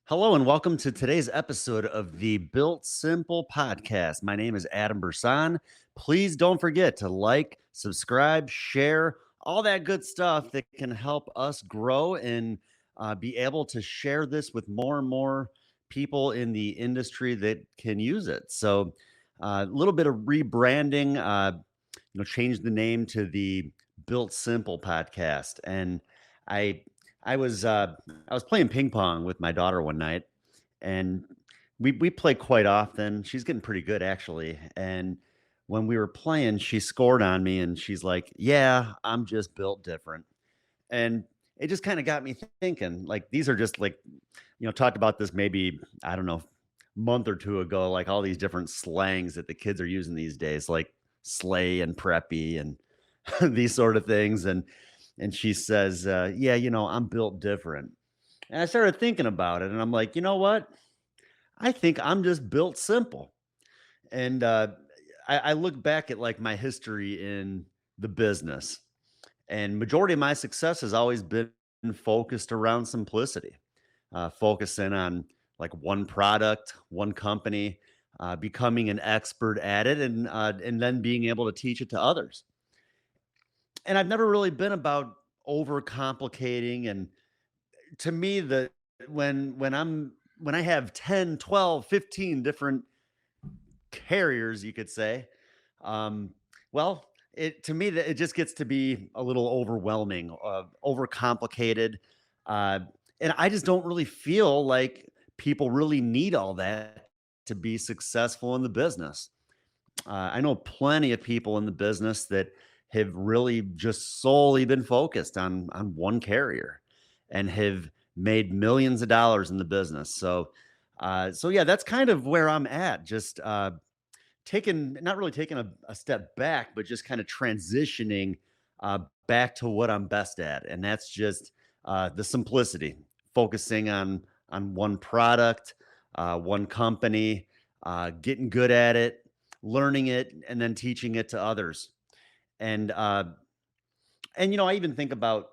Hello and welcome to today's episode of the Built Simple podcast. My name is Adam Brsan. Please don't forget to like, subscribe, share, all that good stuff that can help us grow and be able to share this with more and more people in the industry that can use it. So, a little bit of rebranding, changed the name to the Built Simple podcast. And I I was playing ping pong with my daughter one night, and we play quite often. She's getting pretty good actually. And when we were playing, she scored on me, and she's like, "Yeah, I'm just built different." And it just kind of got me thinking. Like these are just like, talked about this maybe I don't know, month or two ago. Like all these different slangs that the kids are using these days, like slay and preppy and these sort of things. And she says, "Yeah, I'm built different." And I started thinking about it, and I'm like, you know what? I think I'm just built simple. And I look back at like my history in the business, and majority of my success has always been focused around simplicity, focusing on like one product, one company, becoming an expert at it, and then being able to teach it to others. And I've never really been about overcomplicating. And to me, the when I have 10, 12, 15 different carriers, you could say, um, well, it to me that it just gets to be a little overwhelming, overcomplicated, uh, and I just don't really feel like people really need all that to be successful in the business. I know plenty of people in the business that have really just solely been focused on one carrier and have made millions of dollars in the business. So yeah, that's kind of where I'm at. Just taking not really taking a step back, but just kind of transitioning back to what I'm best at, and that's just the simplicity, focusing on one product, one company, getting good at it, learning it, and then teaching it to others. And I even think about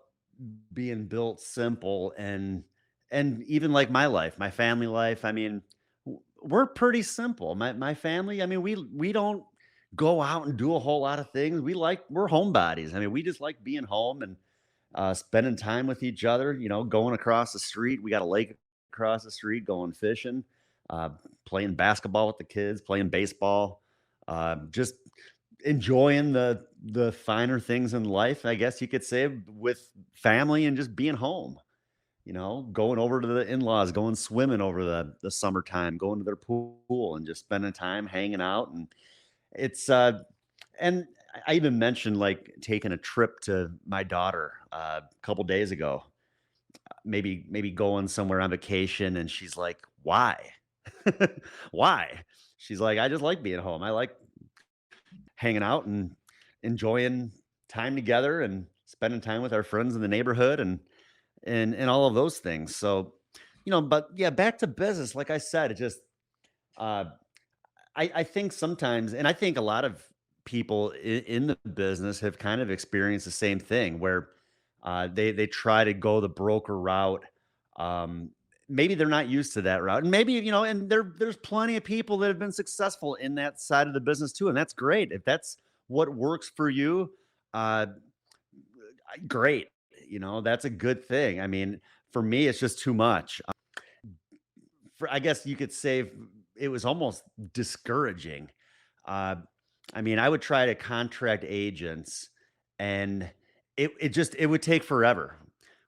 being built simple and even like my life, my family life. I mean, we're pretty simple. My family, I mean, we don't go out and do a whole lot of things. We're homebodies. I mean, we just like being home and spending time with each other, going across the street. We got a lake across the street, going fishing, uh, playing basketball with the kids, playing baseball, just enjoying the finer things in life, I guess you could say, with family and just being home. Going over to the in-laws, going swimming over the summertime, going to their pool and just spending time hanging out. And it's and I even mentioned like taking a trip to my daughter a couple days ago, maybe going somewhere on vacation, and she's like, "Why?" Why? She's like, "I just like being home. I like hanging out and enjoying time together and spending time with our friends in the neighborhood and all of those things." So, but yeah, back to business. Like I said, it just uh I think sometimes, and I think a lot of people in the business have kind of experienced the same thing where they try to go the broker route. Um, Maybe they're not used to that route, and maybe and there's plenty of people that have been successful in that side of the business too, and that's great. If that's what works for you, uh, great. That's a good thing. I mean, for me, it's just too much. I guess you could say it was almost discouraging. Uh, I mean, I would try to contract agents, and it would take forever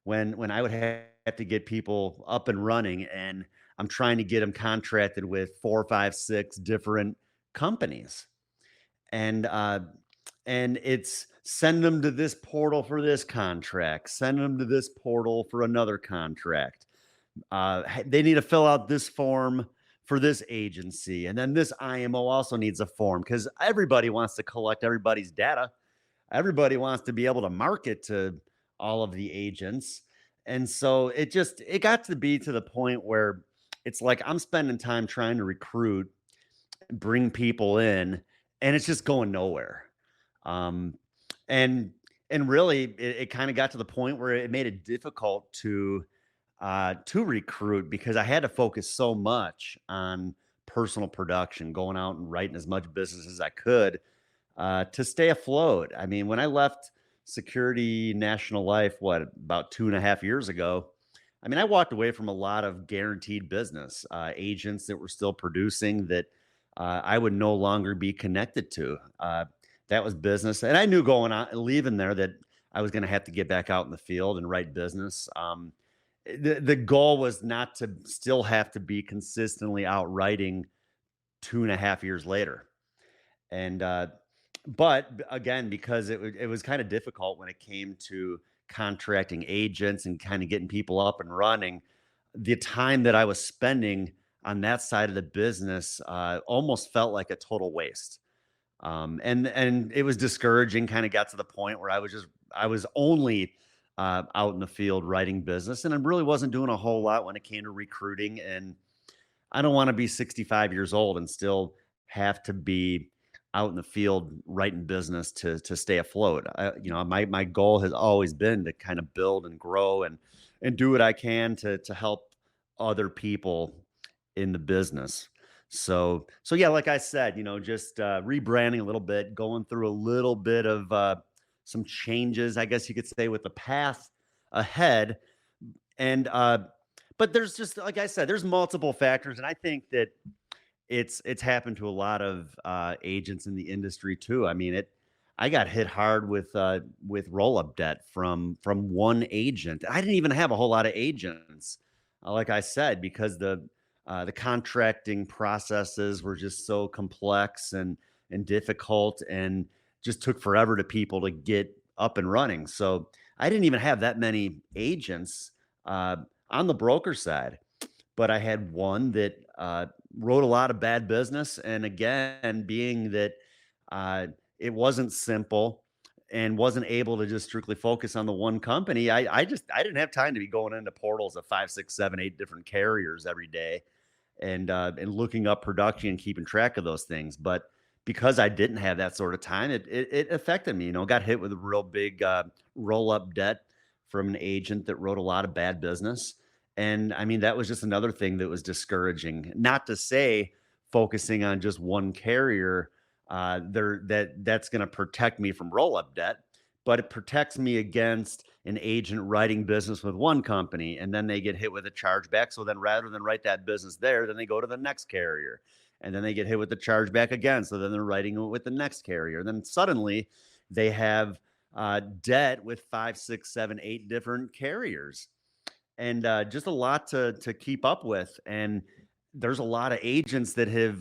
when I would have to get people up and running, and I'm trying to get them contracted with 4, 5, 6 different companies, and it's send them to this portal for this contract, send them to this portal for another contract. They need to fill out this form for this agency, and then this IMO also needs a form because everybody wants to collect everybody's data. Everybody wants to be able to market to all of the agents, and so it got to be to the point where it's like I'm spending time trying to recruit, bring people in, and it's just going nowhere. Um, and and really, it kind of got to the point where it made it difficult to to recruit because I had to focus so much on personal production, going out and writing as much business as I could to stay afloat. I mean, when I left Security National Life, what, about 2.5 years ago, I mean, I walked away from a lot of guaranteed business, agents that were still producing that I would no longer be connected to. That was business. And I knew going on, leaving there, that I was going to have to get back out in the field and write business. The goal was not to still have to be consistently out writing 2.5 years later. And again, because it was kind of difficult when it came to contracting agents and kind of getting people up and running, the time that I was spending on that side of the business almost felt like a total waste. And it was discouraging. Kind of got to the point where I was only out in the field writing business, and I really wasn't doing a whole lot when it came to recruiting. And I don't want to be 65 years old and still have to be out in the field writing business to stay afloat. My goal has always been to kind of build and grow and do what I can to help other people in the business. So yeah, like I said, just rebranding a little bit, going through a little bit of some changes, I guess you could say, with the path ahead. And but there's just, like I said, there's multiple factors, and I think that it's happened to a lot of agents in the industry too. I mean, I got hit hard with roll up debt from one agent. I didn't even have a whole lot of agents, like I said, because the contracting processes were just so complex and difficult, and just took forever to people to get up and running. So I didn't even have that many agents uh, on the broker side, but I had one that wrote a lot of bad business. And again, being that it wasn't simple and wasn't able to just strictly focus on the one company, I didn't have time to be going into portals of 5, 6, 7, 8 different carriers every day and looking up production and keeping track of those things. But because I didn't have that sort of time, it affected me. Got hit with a real big roll up debt from an agent that wrote a lot of bad business. And I mean, that was just another thing that was discouraging. Not to say focusing on just one carrier that's going to protect me from roll up debt, but it protects me against an agent writing business with one company and then they get hit with a chargeback. So then rather than write that business there, then they go to the next carrier and then they get hit with the chargeback again. So then they're writing it with the next carrier. And then suddenly they have debt with 5, 6, 7, 8 different carriers, and just a lot to keep up with. And there's a lot of agents that have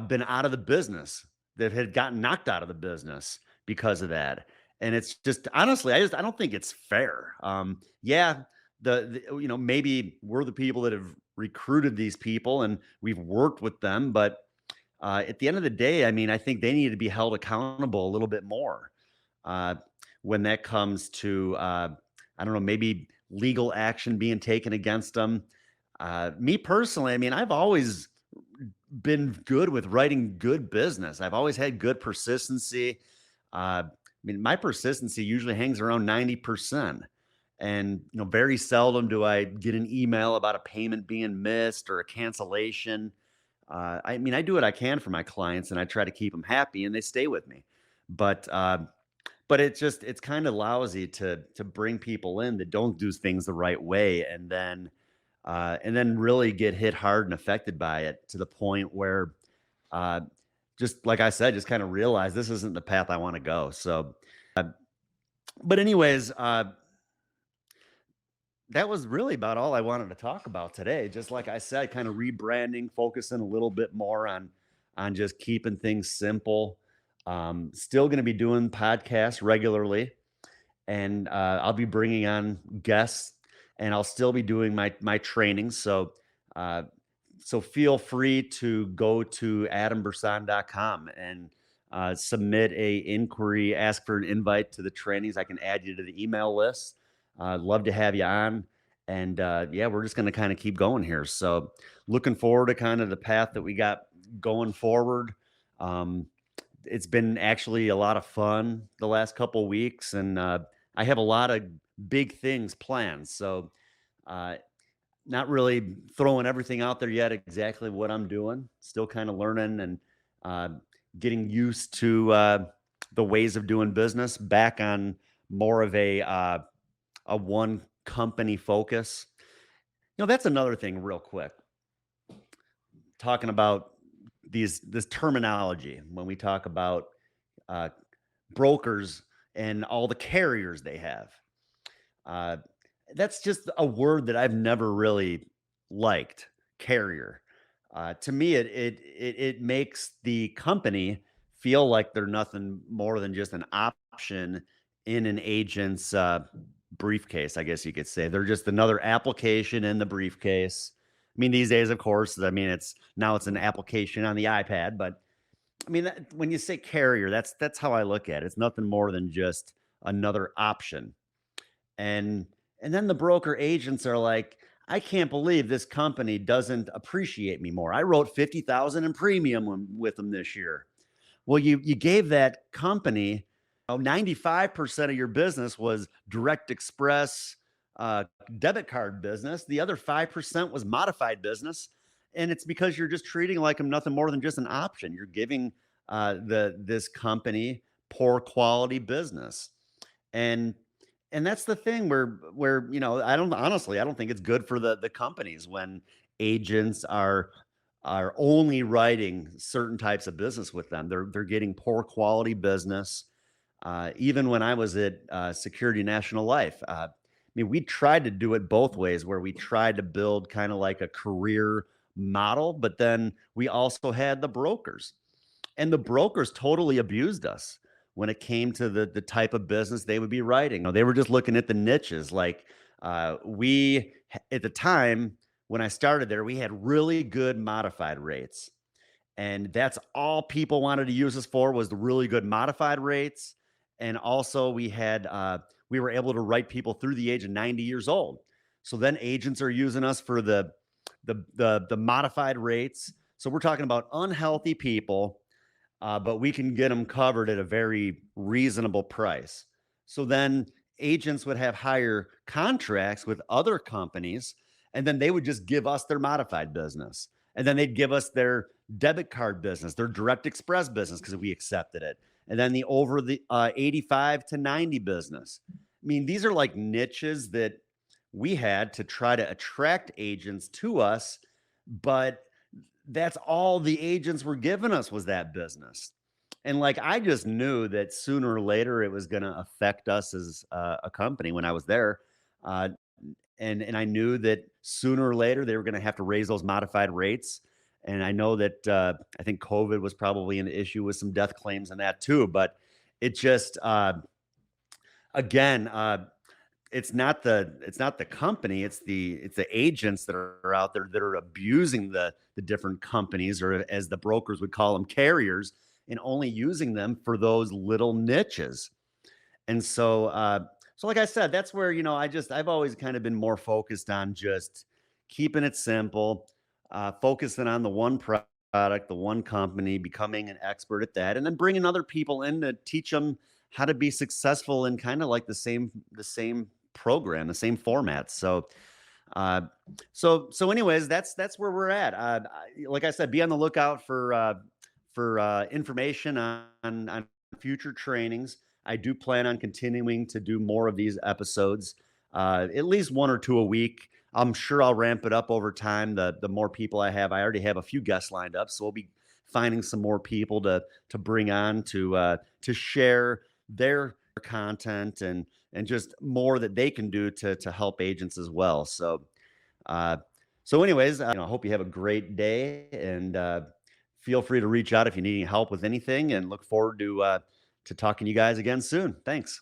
been out of the business, that had gotten knocked out of the business because of that. And it's just, honestly, I don't think it's fair. Yeah, maybe we're the people that have recruited these people and we've worked with them, but at the end of the day, I mean, I think they need to be held accountable a little bit more uh, when that comes to, I don't know, maybe legal action being taken against them. Me personally, I mean, I've always been good with writing good business. I've always had good persistency. I mean, my persistency usually hangs around 90%. And, very seldom do I get an email about a payment being missed or a cancellation. I mean, I do what I can for my clients and I try to keep them happy and they stay with me. But it's kind of lousy to bring people in that don't do things the right way and then really get hit hard and affected by it to the point where uh, just like I said, just kind of realize this isn't the path I want to go. So, but anyways, that was really about all I wanted to talk about today. Just like I said, kind of rebranding, focusing a little bit more on just keeping things simple. Still going to be doing podcasts regularly, and I'll be bringing on guests, and I'll still be doing my trainings. Uh, so feel free to go to adambrsan.com and submit a inquiry, ask for an invite to the trainings. I can add you to the email list. Love to have you on. And yeah, we're just going to kind of keep going here. So looking forward to kind of the path that we got going forward. It's been actually a lot of fun the last couple weeks, and I have a lot of big things planned. So not really throwing everything out there yet exactly what I'm doing. Still kind of learning and uh, getting used to the ways of doing business. Back on more of a one company focus. That's another thing, real quick. Talking about this terminology when we talk about uh, brokers and all the carriers they have. Uh, that's just a word that I've never really liked. Carrier. To me, it makes the company feel like they're nothing more than just an option in an agent's briefcase. I guess you could say they're just another application in the briefcase. I mean, these days, of course, I mean it's an application on the iPad, but I mean, when you say carrier, that's how I look at it. It's nothing more than just another option. And and then the broker agents are like, I can't believe this company doesn't appreciate me more. I wrote 50,000 in premium with them this year. Well, you gave that company 95% of your business was direct express uh, debit card business. The other 5% was modified business. And it's because you're just treating like I'm nothing more than just an option. You're giving this company poor quality business. And and that's the thing where I don't think it's good for the companies when agents are only writing certain types of business with them. They're getting poor quality business. Even when I was at Security National Life, I mean, we tried to do it both ways, where we tried to build kind of like a career model, but then we also had the brokers, and the brokers totally abused us when it came to the type of business they would be writing. They were just looking at the niches. Like at the time when I started there, we had really good modified rates, and that's all people wanted to use us for, was the really good modified rates. And also we were able to write people through the age of 90 years old. So then agents are using us for the modified rates. So we're talking about unhealthy people, but we can get them covered at a very reasonable price. So then agents would have higher contracts with other companies, and then they would just give us their modified business. And then they'd give us their debit card business, their direct express business, because we accepted it. And then the over the 85 to 90 business. I mean, these are like niches that we had to try to attract agents to us, but that's all the agents were giving us, was that business. And like, I just knew that sooner or later it was going to affect us as a company when I was there. Uh, and I knew that sooner or later they were going to have to raise those modified rates. And I know that I think COVID was probably an issue with some death claims and that too. But it just again, it's not the company, it's the agents that are out there that are abusing the different companies, or as the brokers would call them, carriers, and only using them for those little niches. And so like I said, that's where I've always kind of been more focused on just keeping it simple, focusing on the one product, the one company, becoming an expert at that, and then bringing other people in to teach them how to be successful in kind of like the same program, the same format. Uh, so anyways, that's where we're at. Like I said, be on the lookout for information on future trainings. I do plan on continuing to do more of these episodes, at least one or two a week. I'm sure I'll ramp it up over time. The more people I have, I already have a few guests lined up, so we'll be finding some more people to bring on to share their content and just more that they can do to help agents as well. Uh, so anyways, I hope you have a great day, and feel free to reach out if you need any help with anything, and look forward to talking to you guys again soon. Thanks.